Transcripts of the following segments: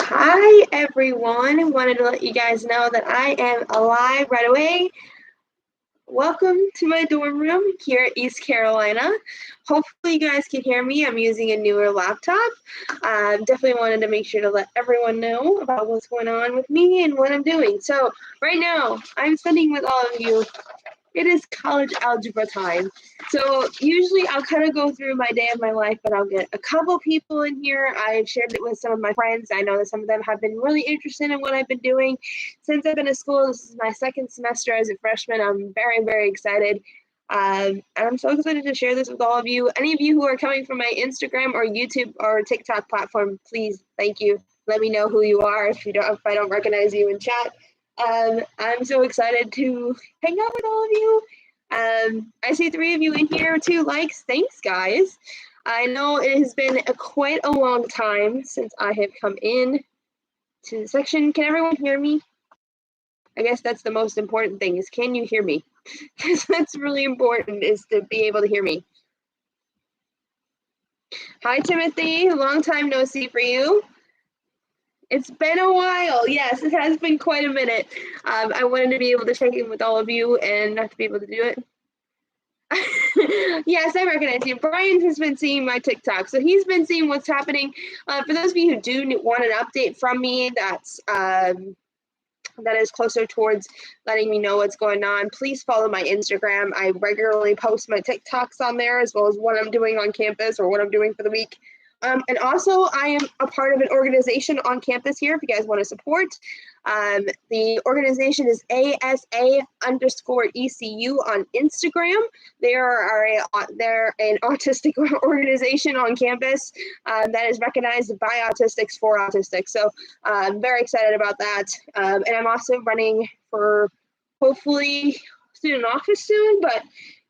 Hi everyone, wanted to let you guys know that I am alive right away. Welcome to my dorm room here at East Carolina. Hopefully you guys can hear me. I'm using a newer laptop. Definitely wanted to make sure to let everyone know about what's going on with me and what I'm doing. So right now I'm studying with all of you. It is college algebra time. So usually I'll kind of go through my day of my life, but I'll get a couple people in here. I've shared it with some of my friends. I know that some of them have been really interested in what I've been doing since I've been in school. This is my second semester as a freshman. I'm very, very excited. And I'm so excited to share this with all of you. Any of you who are coming from my Instagram or YouTube or TikTok platform, please, thank you. Let me know who you are if I don't recognize you in chat. I'm so excited to hang out with all of you. I see 3 of you in here, 2 likes. Thanks, guys. I know it has been quite a long time since I have come in to the section. Can everyone hear me? I guess that's the most important thing is, can you hear me? Because that's really important, is to be able to hear me. Hi, Timothy. Long time no see for you. It's been a while. Yes, it has been quite a minute. I wanted to be able to check in with all of you and not to be able to do it. Yes, I recognize you. Brian has been seeing my TikTok, so he's been seeing what's happening. For those of you who do want an update from me, that is closer towards letting me know what's going on, please follow my Instagram. I regularly post my TikToks on there, as well as what I'm doing on campus or what I'm doing for the week. And also, I am a part of an organization on campus here if you guys want to support. The organization is ASA_ECU on Instagram. They're an autistic organization on campus that is recognized by autistics for autistics. So I'm very excited about that. And I'm also running for hopefully student office soon, but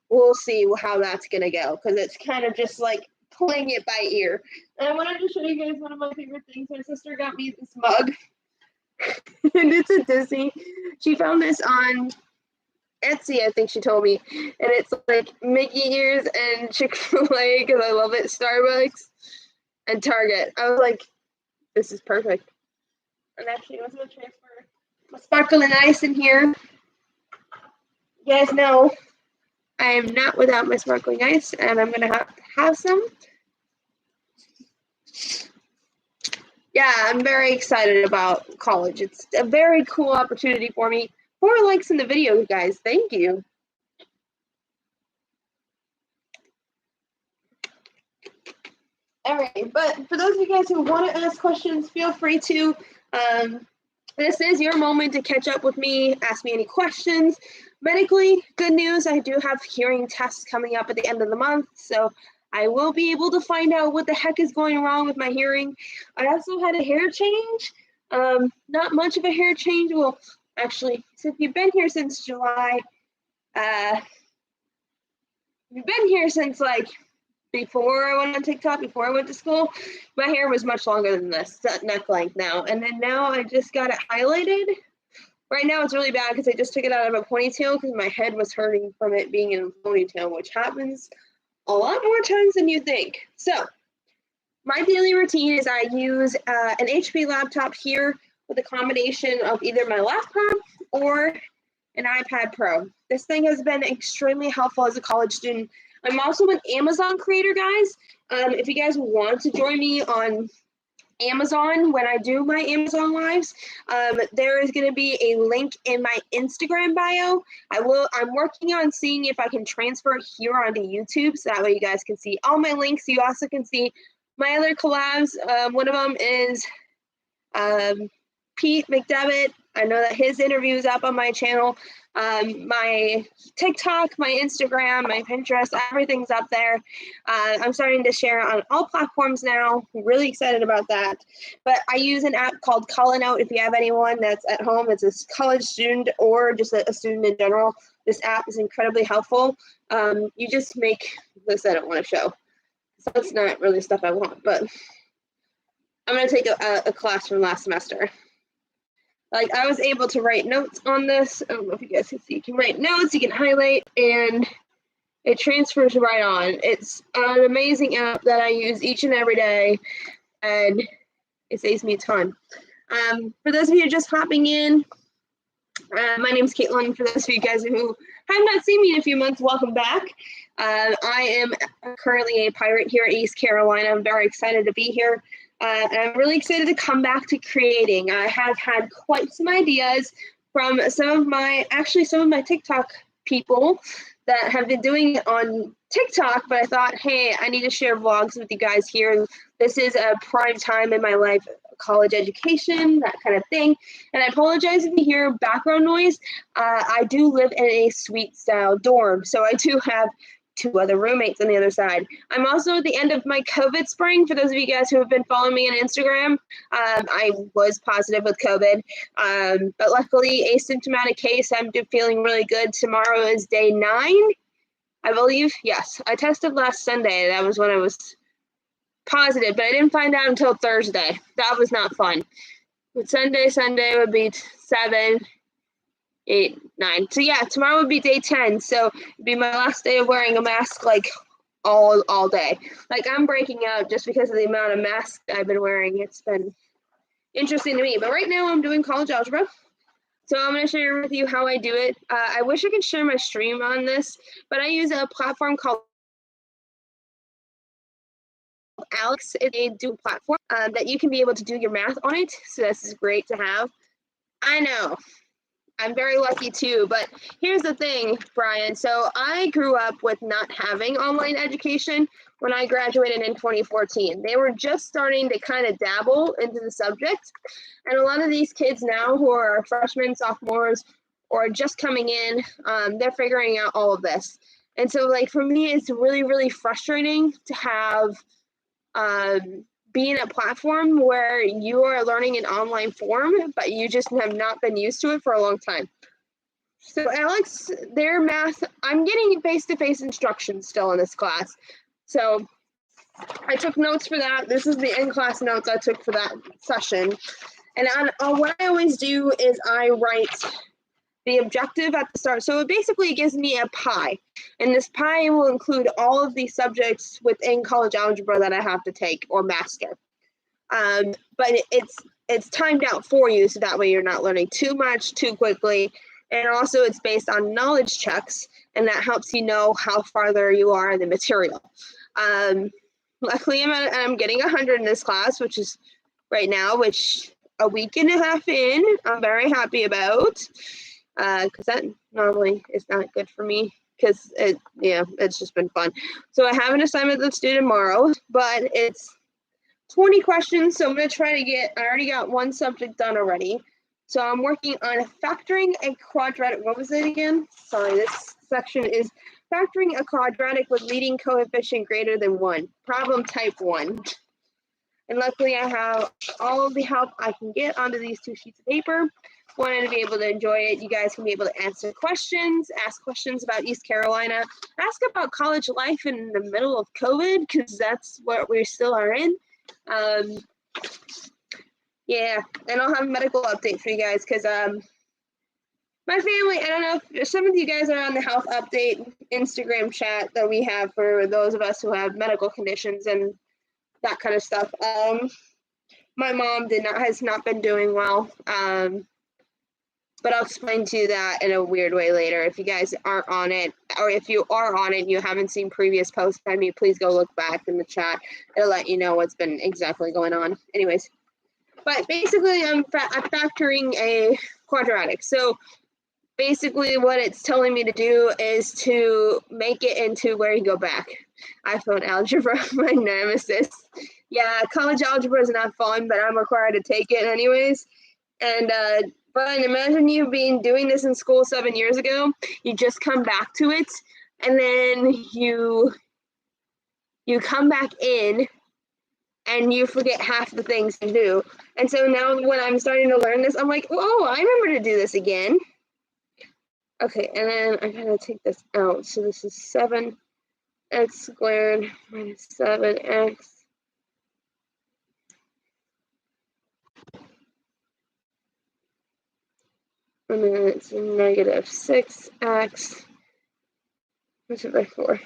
we'll see how that's going to go because it's kind of just like playing it by ear. And I wanted to show you guys one of my favorite things. My sister got me this mug. And it's a Disney. She found this on Etsy, I think she told me. And it's like Mickey ears and Chick-fil-A because I love it, Starbucks, and Target. I was like, this is perfect. And actually, I was going to transfer my sparkling ice in here. You guys know I am not without my sparkling ice, and I'm going to have some. Yeah, I'm very excited about college. It's a very cool opportunity for me. 4 likes in the video, guys. Thank you. All right, but for those of you guys who want to ask questions, feel free to. This is your moment to catch up with me, ask me any questions. Medically, good news, I do have hearing tests coming up at the end of the month, so I will be able to find out what the heck is going wrong with my hearing. I also had a hair change. Not much of a hair change. Well, actually, so if you've been here since July, you've been here since like before I went on TikTok, before I went to school, my hair was much longer than this, neck length now. And then now I just got it highlighted. Right now it's really bad because I just took it out of a ponytail because my head was hurting from it being in a ponytail, which happens a lot more times than you think. So my daily routine is I use an HP laptop here with a combination of either my laptop or an iPad Pro. This thing has been extremely helpful as a college student. I'm also an Amazon creator, guys. If you guys want to join me on Amazon when I do my Amazon lives, there is going to be a link in my Instagram bio. I'm working on seeing if I can transfer it here onto YouTube, so that way you guys can see all my links. You also can see my other collabs. One of them is Pete McDevitt. I know that his interview is up on my channel. My TikTok, my Instagram, my Pinterest, everything's up there. I'm starting to share on all platforms now. I'm really excited about that. But I use an app called Call Out. If you have anyone that's at home, it's a college student or just a student in general, this app is incredibly helpful. You just make this I don't want to show. So it's not really stuff I want, but I'm going to take a class from last semester. Like I was able to write notes on this. I don't know if you guys can see. You can write notes, you can highlight, and It transfers right on. It's an amazing app that I use each and every day, and it saves me a ton. For those of you just hopping in, my name is Caitlin. For those of you guys who have not seen me in a few months, welcome back. I am currently a pirate here at East Carolina. I'm very excited to be here. And I'm really excited to come back to creating. I have had quite some ideas from some of my TikTok people that have been doing it on TikTok, but I thought, hey, I need to share vlogs with you guys here. This is a prime time in my life, college education, that kind of thing. And I apologize if you hear background noise. I do live in a suite style dorm, so I do have 2 other roommates on the other side. I'm also at the end of my COVID spring. For those of you guys who have been following me on Instagram, I was positive with COVID, but luckily asymptomatic case. I'm feeling really good. Tomorrow is day 9, I believe. Yes, I tested last Sunday. That was when I was positive, but I didn't find out until Thursday. That was not fun. But Sunday would be 7, 8, 9. So yeah, tomorrow would be day 10. So it'd be my last day of wearing a mask like all day. Like I'm breaking out just because of the amount of masks I've been wearing. It's been interesting to me. But right now I'm doing college algebra. So I'm going to share with you how I do it. I wish I could share my stream on this, but I use a platform called Alex. It's a dual platform that you can be able to do your math on it. So this is great to have. I know. I'm very lucky too, but here's the thing, Brian. So I grew up with not having online education when I graduated in 2014. They were just starting to kind of dabble into the subject. And a lot of these kids now who are freshmen, sophomores, or just coming in, they're figuring out all of this. And so like for me, it's really, really frustrating to have be in a platform where you are learning in online form, but you just have not been used to it for a long time. So Alex, their math, I'm getting face-to-face instruction still in this class. So I took notes for that. This is the in-class notes I took for that session. And what I always do is I write the objective at the start. So it basically gives me a pie. And this pie will include all of the subjects within college algebra that I have to take or master. But it's timed out for you, so that way you're not learning too much too quickly. And also it's based on knowledge checks, and that helps you know how farther you are in the material. Luckily, I'm getting 100 in this class, which is right now, which a week and a half in, I'm very happy about. Because that normally is not good for me because it's just been fun. So I have an assignment that's due tomorrow, but it's 20 questions. So I'm going to try to I already got one subject done already. So I'm working on factoring a quadratic. What was it again? Sorry, this section is factoring a quadratic with leading coefficient greater than 1. Problem type 1. And luckily I have all of the help I can get onto these 2 sheets of paper. Wanted to be able to enjoy it. You guys can be able to answer questions, ask questions about East Carolina, ask about college life in the middle of COVID, because that's what we still are in. Yeah, and I'll have a medical update for you guys, because my family, I don't know if some of you guys are on the health update Instagram chat that we have for those of us who have medical conditions and that kind of stuff. My mom has not been doing well. But I'll explain to you that in a weird way later. If you guys aren't on it, or if you are on it and you haven't seen previous posts by me, please go look back in the chat. It'll let you know what's been exactly going on. Anyways, but basically I'm factoring a quadratic. So basically what it's telling me to do is to make it into where you go back. I found algebra, my nemesis. Yeah, college algebra is not fun, but I'm required to take it anyways. And but imagine you doing this in school 7 years ago. You just come back to it, and then you come back in, and you forget half the things to do. And so now when I'm starting to learn this, I'm like, oh, I remember to do this again. Okay, and then I gotta take this out. So this is 7x squared minus 7x. And then it's negative 6x by 4.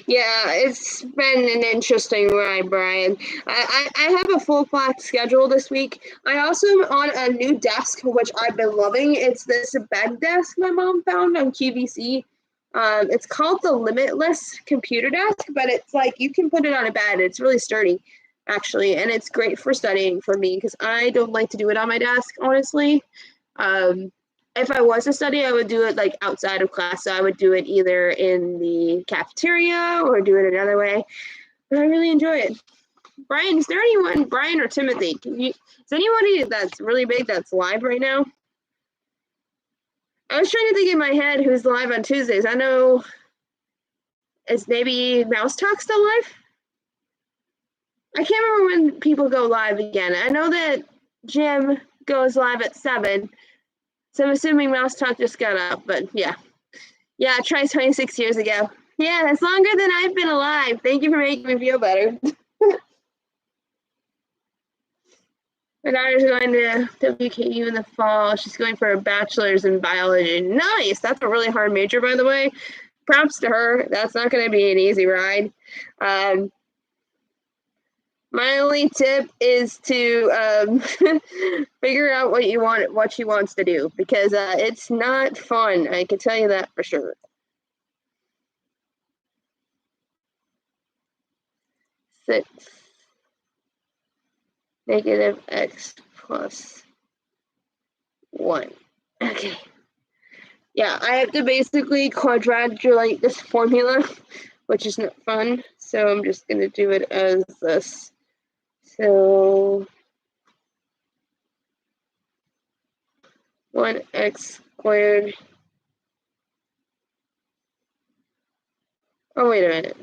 Yeah, it's been an interesting ride, Brian. I have a full flat schedule this week. I also am on a new desk, which I've been loving. It's this bed desk my mom found on QVC. It's called the Limitless Computer Desk, but it's like you can put it on a bed. It's really sturdy, actually, and it's great for studying for me because I don't like to do it on my desk, honestly. If I was to study, I would do it like outside of class. So I would do it either in the cafeteria or do it another way. But I really enjoy it. Brian, is there anyone, Brian or Timothy? Is anybody that's really big that's live right now? I was trying to think in my head who's live on Tuesdays. I know, is maybe Mouse Talk still live? I can't remember when people go live again. I know that Jim goes live at 7. So I'm assuming Mouse Talk just got up, but yeah. Yeah, I tried 26 years ago. Yeah, that's longer than I've been alive. Thank you for making me feel better. My daughter's going to WKU in the fall. She's going for a bachelor's in biology. Nice! That's a really hard major, by the way. Props to her. That's not going to be an easy ride. My only tip is to figure out what she wants to do, because it's not fun. I can tell you that for sure. 6 negative x plus 1. Okay. Yeah, I have to basically quadratulate this formula, which is not fun. So I'm just going to do it as this. So 1x squared. Oh, wait a minute.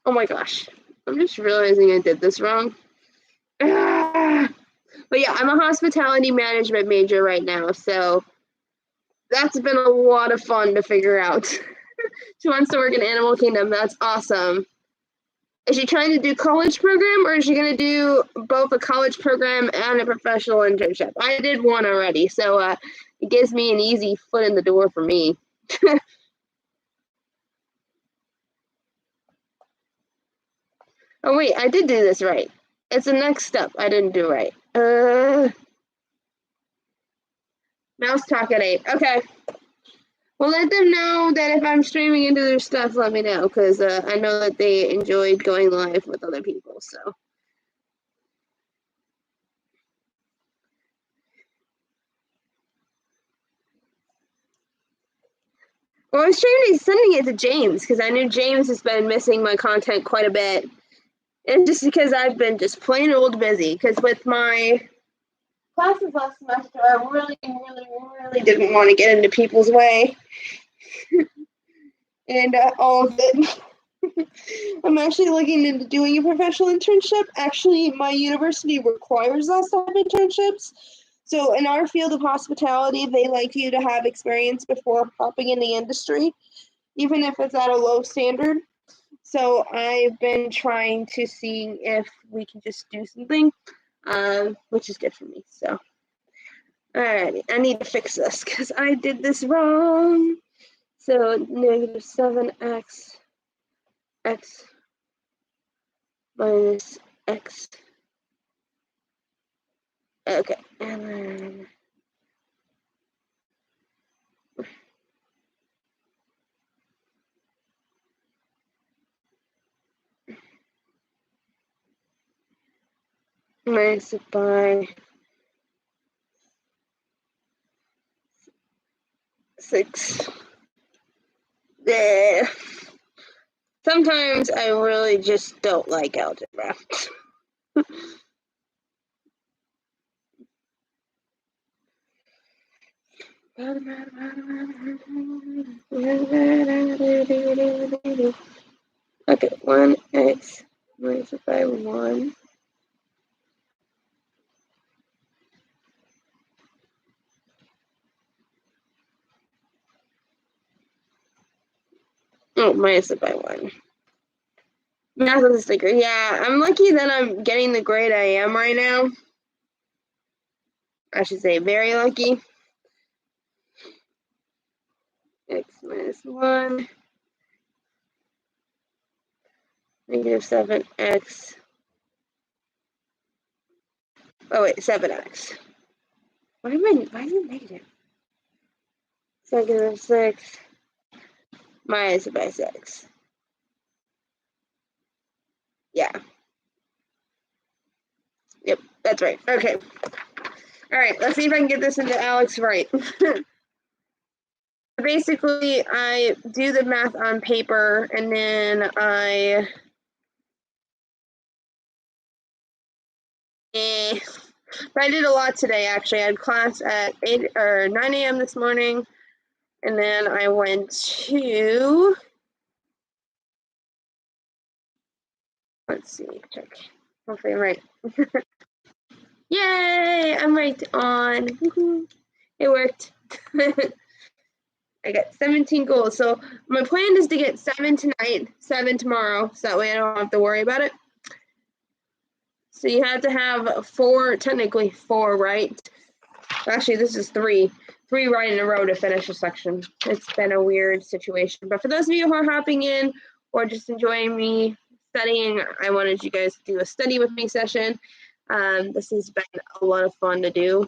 Oh my gosh. I'm just realizing I did this wrong. But yeah, I'm a hospitality management major right now, so that's been a lot of fun to figure out. She wants to work in Animal Kingdom. That's awesome. Is she trying to do college program, or is she going to do both a college program and a professional internship? I did one already, so it gives me an easy foot in the door for me. Oh wait, I did do this right. It's the next step I didn't do right. Mouse Talk at 8. Okay. Well, let them know that if I'm streaming into their stuff, let me know, because I know that they enjoyed going live with other people, so. Well, I was trying to sending it to James, because I knew James has been missing my content quite a bit. And just because I've been just plain old busy, because with my classes last semester, I really didn't want to get into people's way. And all of it. I'm actually looking into doing a professional internship. Actually, my university requires us to have internships. So in our field of hospitality, they like you to have experience before hopping in the industry, even if it's at a low standard. So I've been trying to see if we can just do something, which is good for me. So, alrighty, I need to fix this because I did this wrong. So negative 7x x minus x. Okay, and then minus it by 6. There. Sometimes I really just don't like algebra. Okay, 1x minus it by 1. Oh, minus it by 1. Math is a degree. Yeah, I'm lucky that I'm getting the grade I am right now. I should say very lucky. X minus 1, negative 7x. Oh wait, 7x. Why is it negative? Negative 6 minus by 6. Yeah. Yep, that's right. Okay. All right, let's see if I can get this into Alex right. Basically, I do the math on paper, and then I did a lot today, actually. I had class at 8 or 9 a.m. this morning, and then I went to, let's see, check. Hopefully I'm right. Yay, I'm right on. It worked. I got 17 goals. So my plan is to get 7 tonight, 7 tomorrow, so that way I don't have to worry about it. So you have to have 4, technically 4 right. Actually, this is 3 right in a row to finish a section. It's been a weird situation. But for those of you who are hopping in or just enjoying me studying, I wanted you guys to do a study with me session. This has been a lot of fun to do.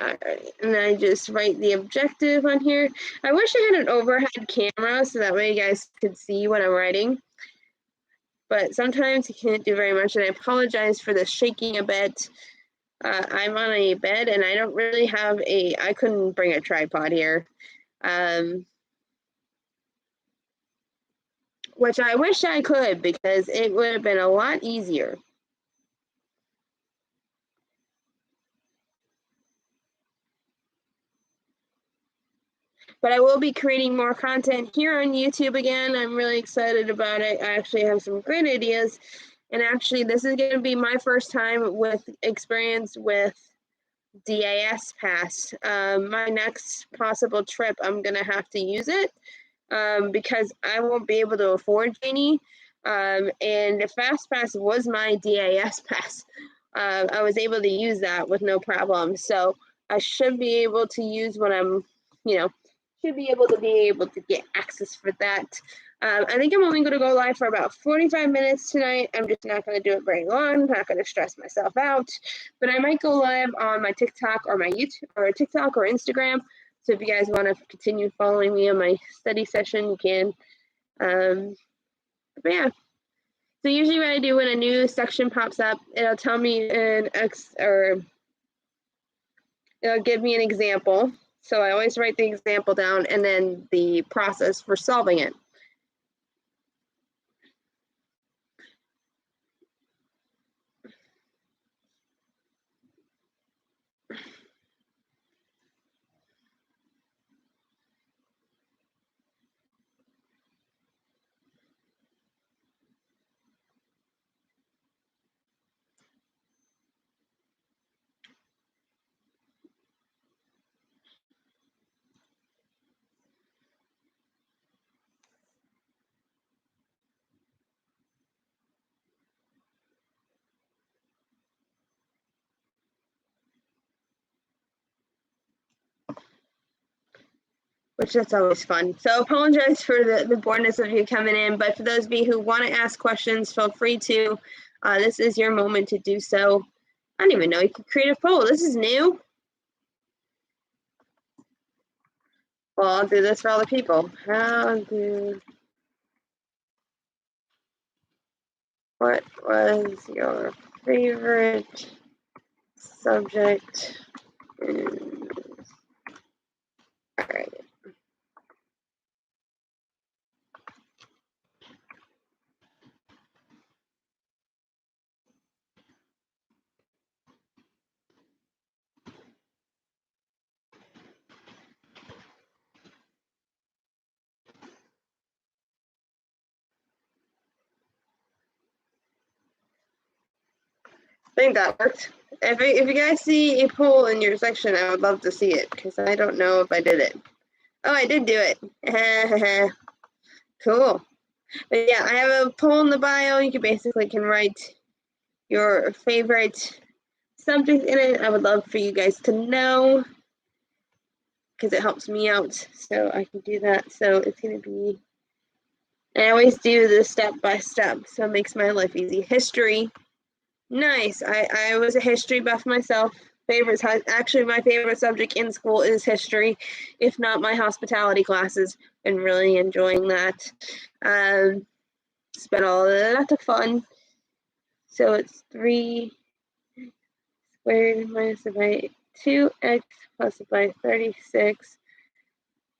All right, and then I just write the objective on here. I wish I had an overhead camera so that way you guys could see what I'm writing. But sometimes you can't do very much, and I apologize for the shaking a bit. I'm on a bed, and I don't really have I couldn't bring a tripod here. Which I wish I could, because it would have been a lot easier. But I will be creating more content here on YouTube again. I'm really excited about it. I actually have some great ideas. And actually, this is going to be my first time with experience with DAS Pass. My next possible trip, I'm going to have to use it because I won't be able to afford Janie. And the Fast Pass was my DAS Pass. I was able to use that with no problem. So I should be able to use when I'm, should be able to get access for that. I think I'm only going to go live for about 45 minutes tonight. I'm just not going to do it very long. I'm not going to stress myself out. But I might go live on my TikTok or my YouTube or TikTok or Instagram. So if you guys want to continue following me on my study session, you can. But yeah. So usually what I do when a new section pops up, it'll tell me it'll give me an example. So I always write the example down and then the process for solving it. Which that's always fun. So apologize for the boredness of you coming in, but for those of you who want to ask questions, feel free to. This is your moment to do so. I don't even know, you can create a poll. This is new. Well, I'll do this for all the people. What was your favorite subject? All right. I think that worked. If you guys see a poll in your section, I would love to see it because I don't know if I did it. Oh, I did do it. Cool. But yeah, I have a poll in the bio. You can write your favorite subject in it, I would love for you guys to know, because it helps me out, so I can do that. So it's going to be, I always do this step by step, so it makes my life easy. History, nice. I was a history buff myself. Actually, my favorite subject in school is history, if not my hospitality classes. Been really enjoying that. It's been a lot of fun. So it's 3 squared minus by 2x plus by 36,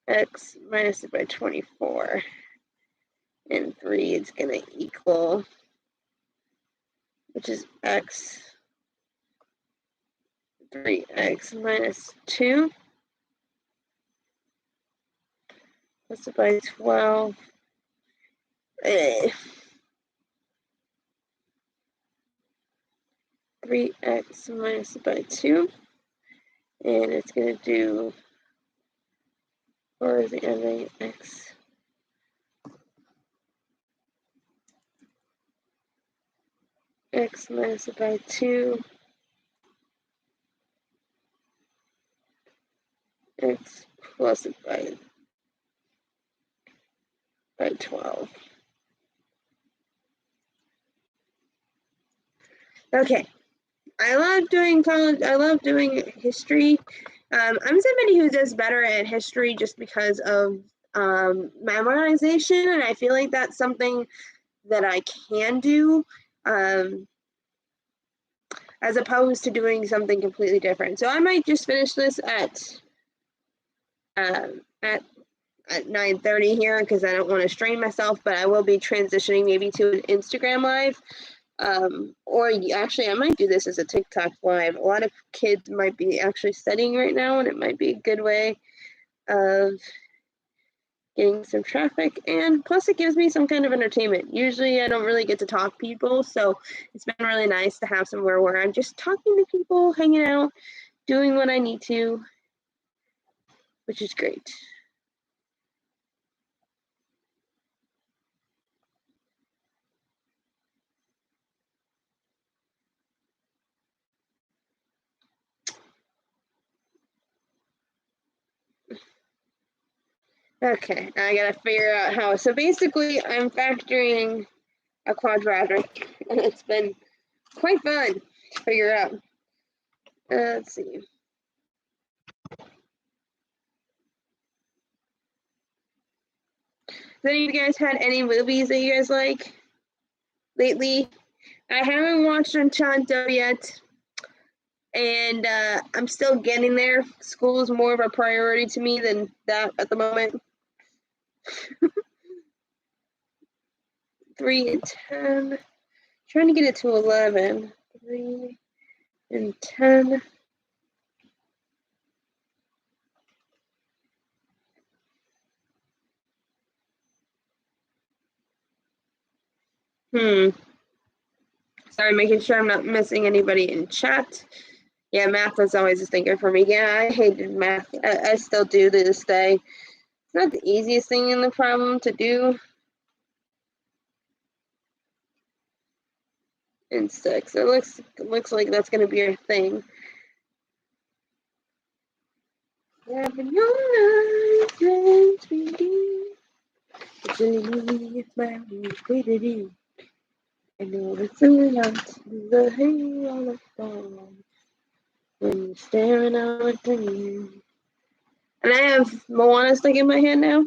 x minus by 24, and 3 is going to equal, which is x, 3x minus 2 plus by 12. 3x minus by 2, and it's going to do, or is it ending x? X minus by 2, x plus by 12. Okay, I love doing college. I love doing history. I'm somebody who does better at history just because of memorization, and I feel like that's something that I can do, as opposed to doing something completely different. So I might just finish this at 9:30 here, because I don't want to strain myself, but I will be transitioning maybe to an Instagram live. Or actually, I might do this as a TikTok live. A lot of kids might be actually studying right now, and it might be a good way of getting some traffic, and plus it gives me some kind of entertainment. Usually I don't really get to talk to people, so it's been really nice to have somewhere where I'm just talking to people, hanging out, doing what I need to, which is great. Okay, I gotta figure out how. So basically, I'm factoring a quadratic, and it's been quite fun to figure out. Let's see. Have any of you guys had any movies that you guys like lately? I haven't watched Enchanto yet, and I'm still getting there. School is more of a priority to me than that at the moment. 3 and 10. Trying to get it to 11. 3 and 10. Sorry, making sure I'm not missing anybody in chat. Yeah, math was always a stinker for me. Yeah, I hated math. I still do to this day. It's not the easiest thing in the problem to do. In 6. It looks like that's going to be our thing. Yeah, but your eyes turns me deep. It's really my liquidity. I know it's a lot to the halo of dawn when you're staring out at me. And I have Moana stuck in my head now.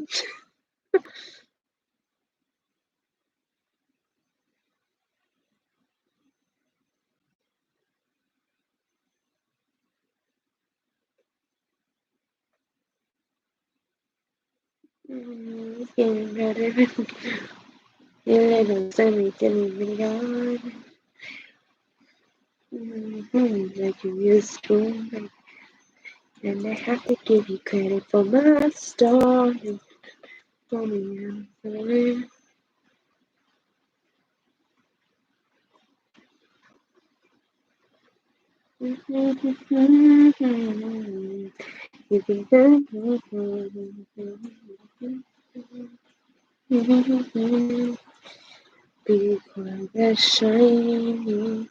It's getting better. You little semi yard. Like you used to. And I have to give you credit for my story. For me, I'm sorry. You can be quite that shiny.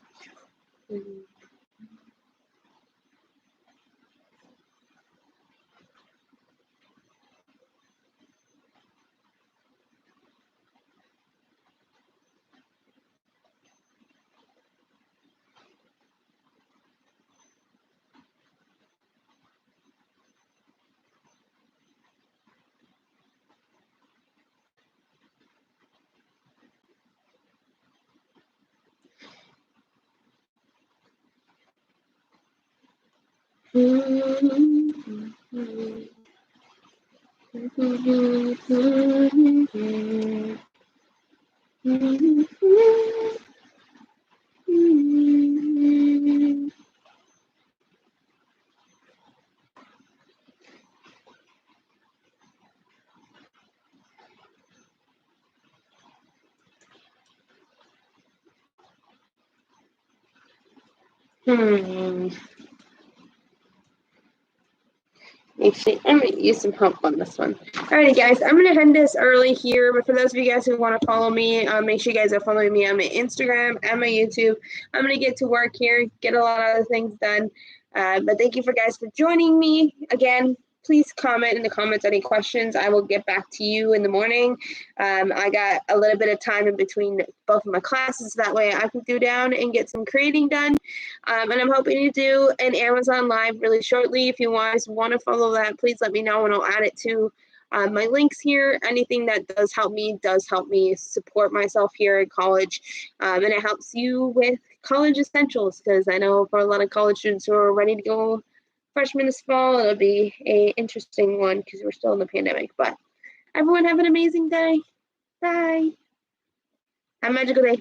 Actually, I'm going to use some help on this one. Alrighty, guys, I'm going to end this early here, but for those of you guys who want to follow me, make sure you guys are following me on my Instagram and my YouTube. I'm going to get to work here, get a lot of other things done. But thank you for guys for joining me. Again, please comment in the comments any questions. I will get back to you in the morning. I got a little bit of time in between both of my classes. That way I can go down and get some creating done. And I'm hoping to do an Amazon Live really shortly. If you guys want to follow that, please let me know and I'll add it to my links here. Anything that does help me support myself here at college. And it helps you with college essentials, because I know for a lot of college students who are ready to go freshmen this fall, it'll be an interesting one because we're still in the pandemic. But everyone have an amazing day. Bye. Have a magical day.